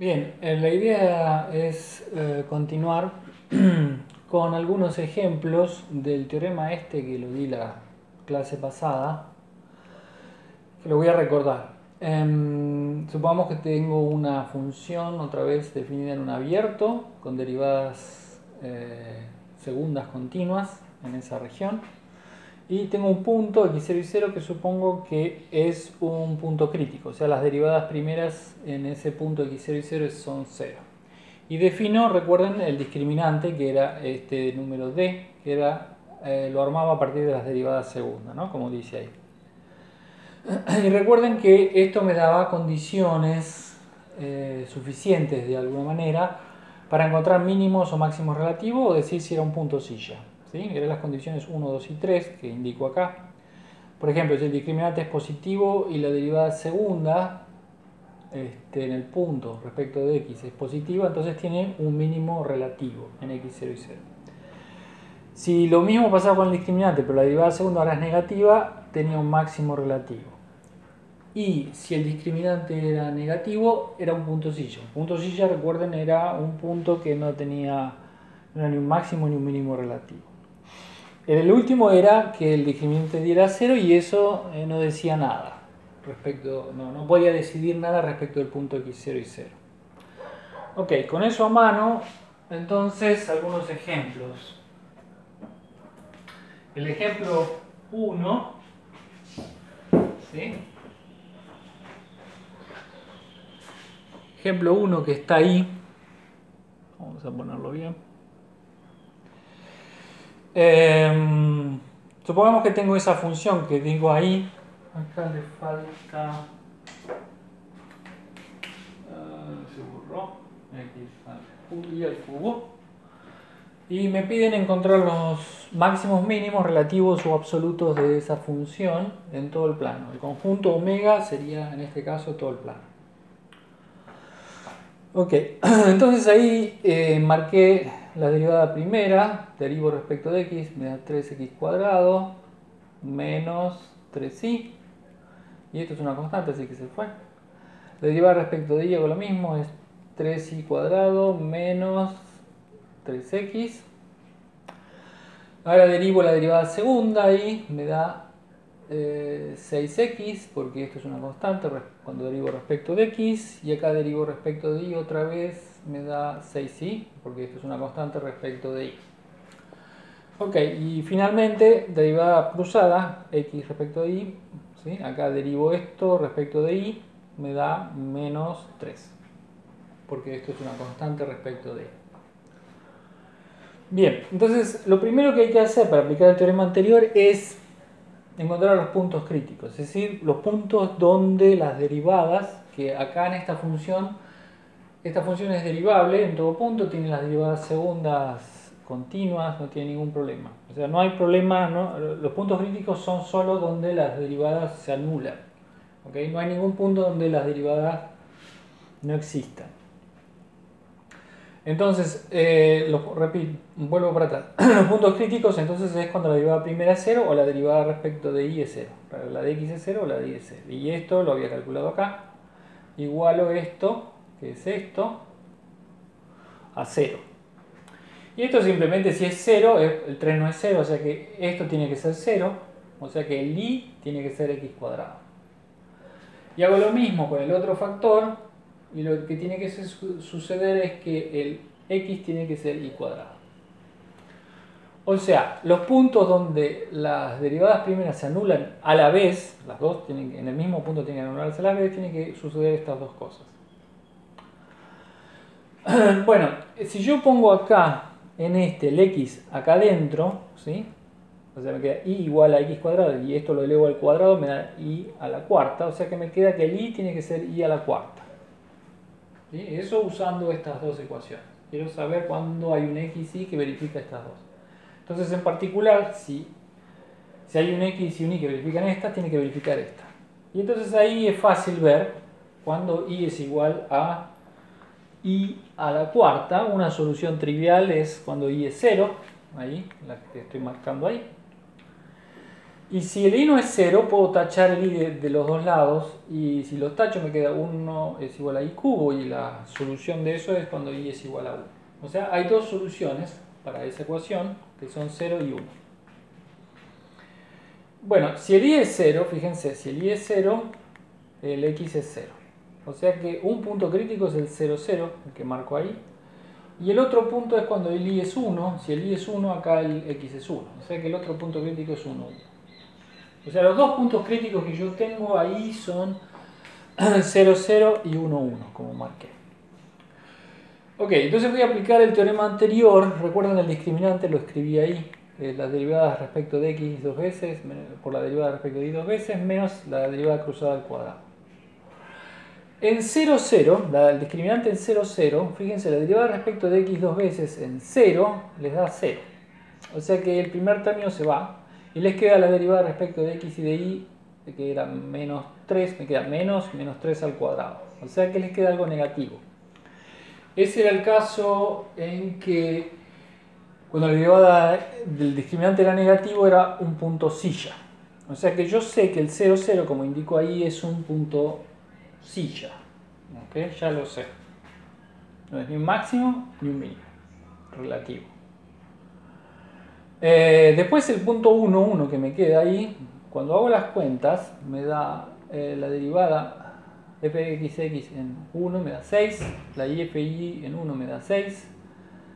Bien, la idea es continuar con algunos ejemplos del teorema este que lo di la clase pasada, que lo voy a recordar. Supongamos que tengo una función otra vez definida en un abierto con derivadas segundas continuas en esa región. Y tengo un punto x0 y 0 que supongo que es un punto crítico, o sea, las derivadas primeras en ese punto x0 y 0 son 0. Y defino, recuerden, el discriminante que era este número d, que era, lo armaba a partir de las derivadas segundas, ¿no? Como dice ahí. Y recuerden que esto me daba condiciones suficientes de alguna manera para encontrar mínimos o máximos relativos o decir si era un punto silla. ¿Sí? Eran las condiciones 1, 2 y 3 que indico acá. Por ejemplo, si el discriminante es positivo y la derivada segunda en el punto respecto de x es positiva, entonces tiene un mínimo relativo en x0 y 0. Si lo mismo pasaba con el discriminante, pero la derivada segunda ahora es negativa, tenía un máximo relativo. Y si el discriminante era negativo, era un punto silla. Un punto silla, recuerden, era un punto que no era ni un máximo ni un mínimo relativo. El último era que el discriminante diera 0 y eso no decía nada. No podía decidir nada respecto del punto x0 y 0. Ok, con eso a mano, entonces algunos ejemplos. El ejemplo 1, ¿sí? Ejemplo 1 que está ahí, vamos a ponerlo bien. Supongamos que tengo esa función que digo ahí, acá le falta, se borró, x y al cubo, y me piden encontrar los máximos mínimos relativos o absolutos de esa función en todo el plano. El conjunto omega sería en este caso todo el plano. Ok, entonces ahí marqué la derivada primera, derivo respecto de x, me da 3x cuadrado menos 3y, y esto es una constante, así que se fue. La derivada respecto de y hago lo mismo, es 3y cuadrado menos 3x. Ahora derivo la derivada segunda y me da 6x, porque esto es una constante cuando derivo respecto de x, y acá derivo respecto de y otra vez me da 6y, porque esto es una constante respecto de y. Ok, y finalmente derivada cruzada, x respecto de y, ¿sí? Acá derivo esto respecto de y, me da menos 3, porque esto es una constante respecto de y. Bien, entonces lo primero que hay que hacer para aplicar el teorema anterior es encontrar los puntos críticos, es decir, los puntos donde las derivadas, que acá en esta función es derivable en todo punto, tiene las derivadas segundas continuas, no tiene ningún problema. O sea, no hay problema, ¿no? Los puntos críticos son solo donde las derivadas se anulan. ¿Okay? No hay ningún punto donde las derivadas no existan. Entonces, repito, vuelvo para atrás. Los puntos críticos entonces es cuando la derivada primera es 0 o la derivada respecto de y es 0. La de x es 0 o la de y es 0. Y esto lo había calculado acá. Igualo esto, que es esto, a 0. Y esto simplemente si es 0, el 3 no es 0, o sea que esto tiene que ser 0, o sea que el y tiene que ser x cuadrado. Y hago lo mismo con el otro factor. Y lo que tiene que suceder es que el x tiene que ser y cuadrado. O sea, los puntos donde las derivadas primeras se anulan a la vez, las dos en el mismo punto tienen que anularse a la vez, tiene que suceder estas dos cosas. Bueno, si yo pongo acá en el x acá adentro, ¿sí? O sea, me queda y igual a x cuadrado y esto lo elevo al cuadrado, me da y a la cuarta, o sea que me queda que el y tiene que ser y a la cuarta. ¿Sí? Eso usando estas dos ecuaciones. Quiero saber cuándo hay un x y que verifica estas dos. Entonces, en particular, si hay un x y un y que verifican esta, tiene que verificar esta. Y entonces ahí es fácil ver cuando y es igual a y a la cuarta. Una solución trivial es cuando y es 0, ahí, la que estoy marcando ahí. Y si el i no es 0, puedo tachar el i de los dos lados, y si los tacho me queda 1 es igual a i cubo, y la solución de eso es cuando i es igual a 1. O sea, hay dos soluciones para esa ecuación, que son 0 y 1. Bueno, si el i es 0, fíjense, si el i es 0, el x es 0. O sea que un punto crítico es el 0, 0, el que marco ahí. Y el otro punto es cuando el i es 1. Si el i es 1, acá el x es 1. O sea que el otro punto crítico es 1, 1. O sea, los dos puntos críticos que yo tengo ahí son 0, 0 y 1, 1, como marqué. Ok, entonces voy a aplicar el teorema anterior. Recuerden el discriminante, lo escribí ahí. Las derivadas respecto de x dos veces por la derivada respecto de y dos veces menos la derivada cruzada al cuadrado. En 0, 0, el discriminante en 0, 0, fíjense, la derivada respecto de x dos veces en 0 les da 0. O sea que el primer término se va. Y les queda la derivada respecto de x y de y, que era menos 3, me queda menos 3 al cuadrado. O sea que les queda algo negativo. Ese era el caso en que cuando la derivada del discriminante era negativo era un punto silla. O sea que yo sé que el 0, 0, como indico ahí, es un punto silla. ¿Okay? Ya lo sé. No es ni un máximo ni un mínimo. Relativo. Después el punto 1, 1 que me queda ahí, cuando hago las cuentas, me da la derivada fxx en 1 me da 6, la y en 1 me da 6,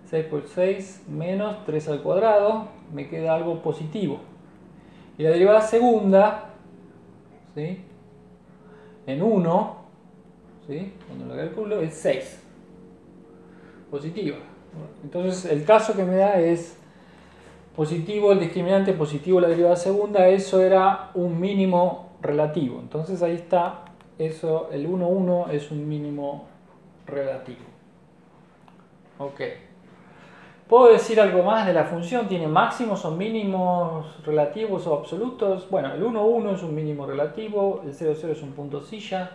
6 por 6 menos 3 al cuadrado, me queda algo positivo. Y la derivada segunda, ¿sí?, en 1, ¿sí?, cuando lo calculo, es 6. Positiva. Entonces el caso que me da es positivo el discriminante, positivo la derivada segunda, eso era un mínimo relativo. Entonces ahí está, eso, el 1, 1 es un mínimo relativo. Ok. ¿Puedo decir algo más de la función? ¿Tiene máximos o mínimos relativos o absolutos? Bueno, el 1, 1 es un mínimo relativo, el 0, 0 es un punto silla.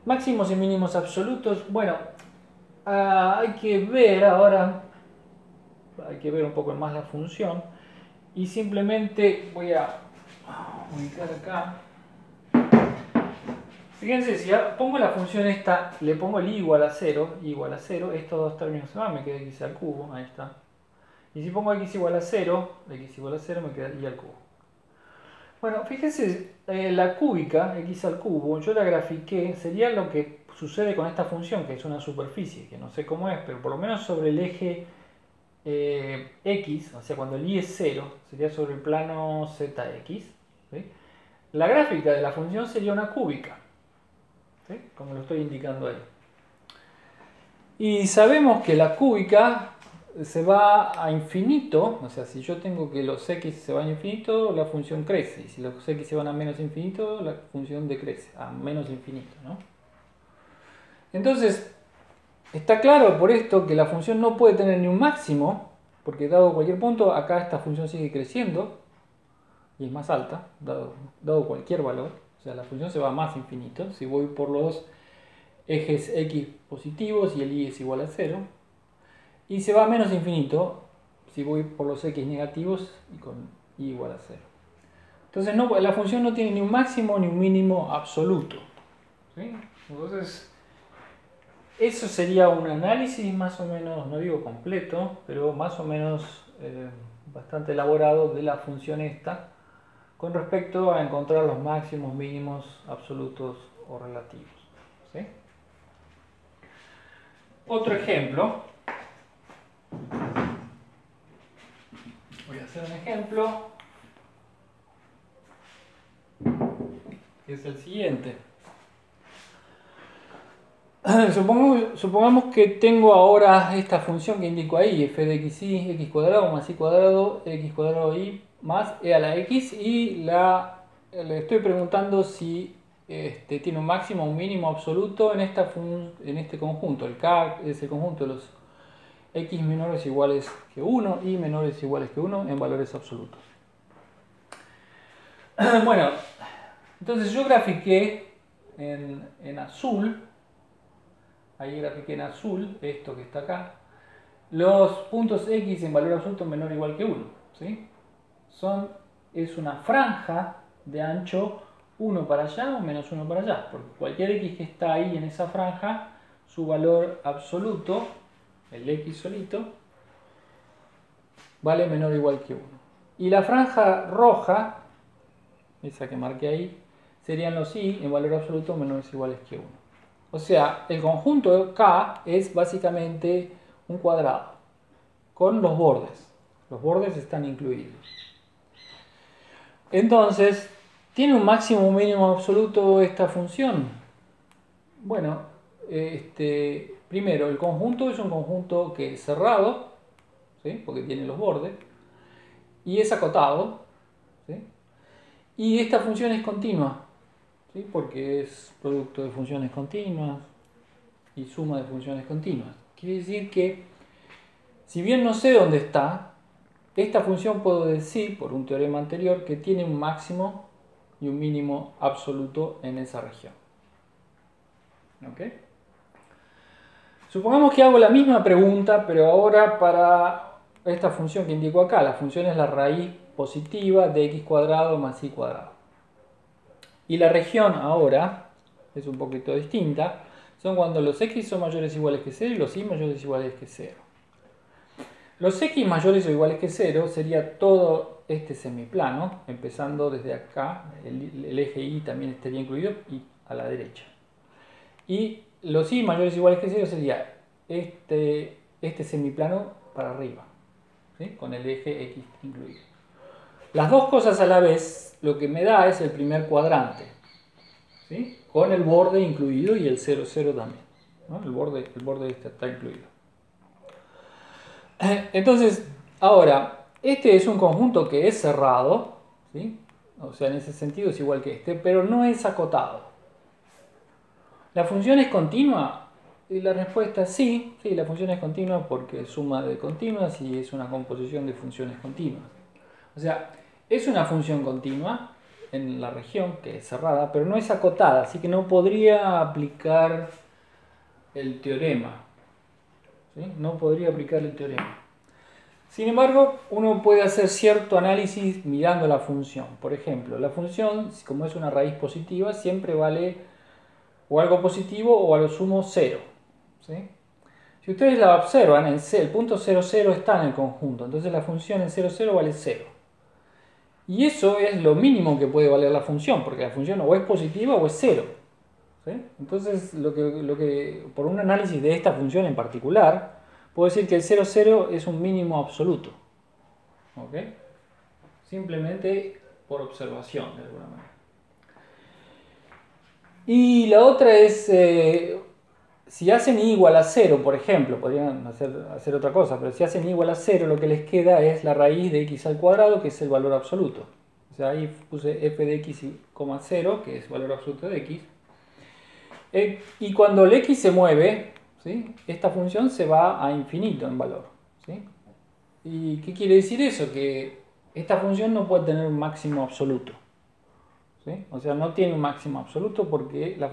Máximos y mínimos absolutos, bueno, hay que ver ahora, hay que ver un poco más la función. Y simplemente voy a ubicar acá. Fíjense, si pongo la función esta, le pongo el i igual a 0, estos dos términos se van, me queda x al cubo, ahí está. Y si pongo x igual a 0, me queda y al cubo. Bueno, fíjense, la cúbica, x al cubo, yo la grafiqué, sería lo que sucede con esta función, que es una superficie, que no sé cómo es, pero por lo menos sobre el eje x, o sea, cuando el i es 0, sería sobre el plano zx. ¿Sí? La gráfica de la función sería una cúbica, ¿sí?, como lo estoy indicando ahí. Y sabemos que la cúbica se va a infinito, o sea, si yo tengo que los x se van a infinito, la función crece, y si los x se van a menos infinito, la función decrece a menos infinito, ¿no? Entonces, está claro por esto que la función no puede tener ni un máximo, porque dado cualquier punto, acá esta función sigue creciendo, y es más alta, dado cualquier valor. O sea, la función se va a más infinito si voy por los ejes x positivos y el y es igual a 0. Y se va a menos infinito si voy por los x negativos y con y igual a 0. Entonces la función no tiene ni un máximo ni un mínimo absoluto. ¿Sí? Entonces, eso sería un análisis más o menos, no digo completo, pero más o menos bastante elaborado de la función esta, con respecto a encontrar los máximos, mínimos, absolutos o relativos. ¿Sí? Otro ejemplo. Voy a hacer un ejemplo, que es el siguiente. Supongamos que tengo ahora esta función que indico ahí, f de xy, x cuadrado más y cuadrado, x cuadrado y más e a la x, y le estoy preguntando si tiene un máximo o un mínimo absoluto en este conjunto. El K es el conjunto de los x menores o iguales que 1 y menores o iguales que 1 en valores absolutos. Bueno, entonces yo grafiqué en azul, ahí grafiqué en azul esto que está acá, los puntos x en valor absoluto menor o igual que 1, ¿sí? Son es una franja de ancho 1 para allá o menos 1 para allá, porque cualquier x que está ahí en esa franja, su valor absoluto, el x solito, vale menor o igual que 1. Y la franja roja, esa que marqué ahí, serían los y en valor absoluto menores o iguales que 1. O sea, el conjunto K es básicamente un cuadrado con los bordes. Los bordes están incluidos. Entonces, ¿tiene un máximo o un mínimo absoluto esta función? Bueno, primero, el conjunto es un conjunto que es cerrado, ¿sí? Porque tiene los bordes, y es acotado, ¿sí? Y esta función es continua, ¿sí? Porque es producto de funciones continuas y suma de funciones continuas. Quiere decir que, si bien no sé dónde está, esta función puedo decir, por un teorema anterior, que tiene un máximo y un mínimo absoluto en esa región. ¿Ok? Supongamos que hago la misma pregunta, pero ahora para esta función que indico acá. La función es la raíz positiva de x cuadrado más y cuadrado. Y la región ahora es un poquito distinta. Son cuando los x son mayores o iguales que 0 y los y mayores o iguales que 0. Los x mayores o iguales que 0 sería todo este semiplano, empezando desde acá, el eje y también estaría incluido, y a la derecha. Y los y mayores o iguales que 0 sería este semiplano para arriba, ¿sí? Con el eje x incluido. Las dos cosas a la vez, lo que me da es el primer cuadrante, ¿sí? Con el borde incluido y el 0, 0 también, ¿no? El borde este está incluido. Entonces, ahora, este es un conjunto que es cerrado, ¿sí? O sea, en ese sentido es igual que este, pero no es acotado. ¿La función es continua? Y la respuesta es sí, la función es continua porque es suma de continuas y es una composición de funciones continuas. O sea, es una función continua en la región que es cerrada, pero no es acotada, así que no podría aplicar el teorema, ¿sí? No podría aplicar el teorema. Sin embargo, uno puede hacer cierto análisis mirando la función. Por ejemplo, la función, como es una raíz positiva, siempre vale o algo positivo o a lo sumo 0, ¿sí? Si ustedes la observan, el punto 0, 0 está en el conjunto, entonces la función en 0, 0 vale 0. Y eso es lo mínimo que puede valer la función, porque la función o es positiva o es 0. ¿Sí? Entonces, por un análisis de esta función en particular, puedo decir que el 0, 0 es un mínimo absoluto. ¿Ok? Simplemente por observación, de alguna manera. Y la otra es, si hacen i igual a 0, por ejemplo, podrían hacer otra cosa, pero si hacen i igual a 0, lo que les queda es la raíz de x al cuadrado, que es el valor absoluto. O sea, ahí puse f de x, 0, que es valor absoluto de x. Y cuando el x se mueve, ¿sí? Esta función se va a infinito en valor, ¿sí? ¿Y qué quiere decir eso? Que esta función no puede tener un máximo absoluto, ¿sí? O sea, no tiene un máximo absoluto porque la